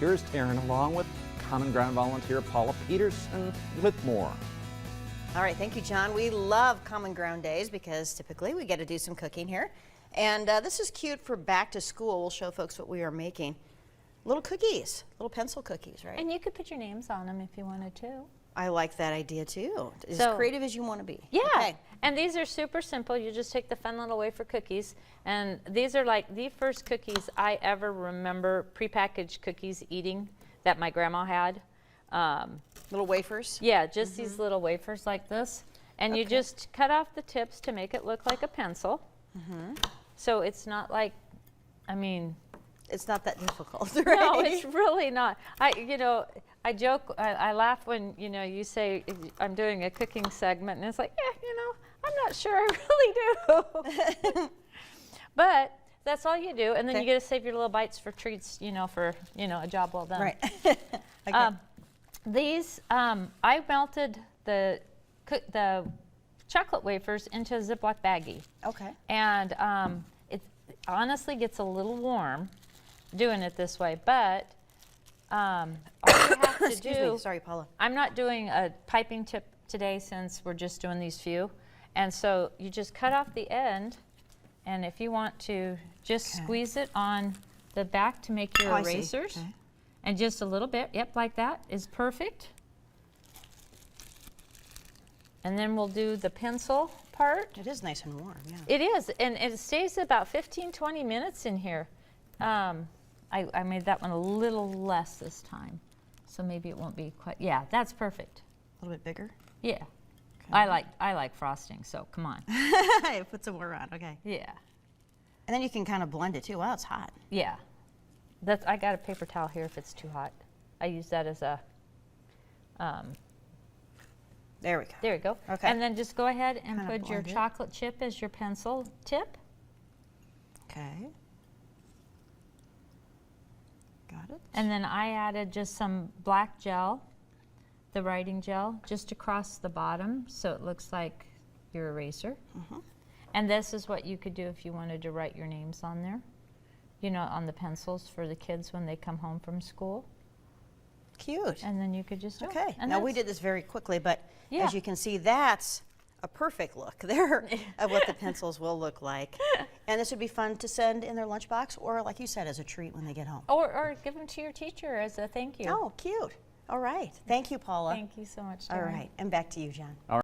Here's Taryn along with Common Ground volunteer Paula Peterson with more. All right, thank you, John. We love Common Ground days because typically we get to do some cooking here. And this is cute for back to school. We'll show folks what we are making. Little cookies, little pencil cookies, right? And you could put your names on them if you wanted to. I like that idea too. As creative as you want to be. Yeah, okay. And these are super simple. You just take the fun little wafer cookies, and these are like the first cookies I ever remember, prepackaged cookies eating that my grandma had. Little wafers? Yeah, just these little wafers like this. And you just cut off the tips to make it look like a pencil. So it's not like, I mean, it's not that difficult, right? No, it's really not. I joke, I laugh when, you say I'm doing a cooking segment, and it's like, I'm not sure I really do. But that's all you do, and then you get to save your little bites for treats, for, a job well done. Right. Okay. These, I melted the chocolate wafers into a Ziploc baggie. Okay. And it honestly gets a little warm doing it this way, but all you have to Excuse do, me. Sorry, Paula. I'm not doing a piping tip today since we're just doing these few. And so you just cut off the end, and if you want to just squeeze it on the back to make your erasers. Okay. And just a little bit, yep, like that is perfect. And then we'll do the pencil part. It is nice and warm, yeah. It is, and it stays about 15-20 minutes in here. I made that one a little less this time, so maybe it won't be quite, yeah, that's perfect. A little bit bigger? Yeah. Okay. I like frosting, so come on. Put some more on, okay. Yeah. And then you can kind of blend it too. Wow, it's hot. Yeah. I got a paper towel here if it's too hot. I use that as a, there we go. there we go. Okay. And then just go ahead and Kinda put your blend it. chocolate chip as your pencil tip. Okay. Got it. And then I added just some black gel, the writing gel, just across the bottom so it looks like your eraser. And this is what you could do if you wanted to write your names on there, on the pencils for the kids when they come home from school. Cute. And then you could just do it. Okay. And Now we that's- did this very quickly, but Yeah. as you can see, that's a perfect look there of what the pencils will look like. And this would be fun to send in their lunchbox, or like you said, as a treat when they get home. Or give them to your teacher as a thank you. Oh, cute. All right. Thank you, Paula. Thank you so much, All Taryn. right. And back to you, John. All right.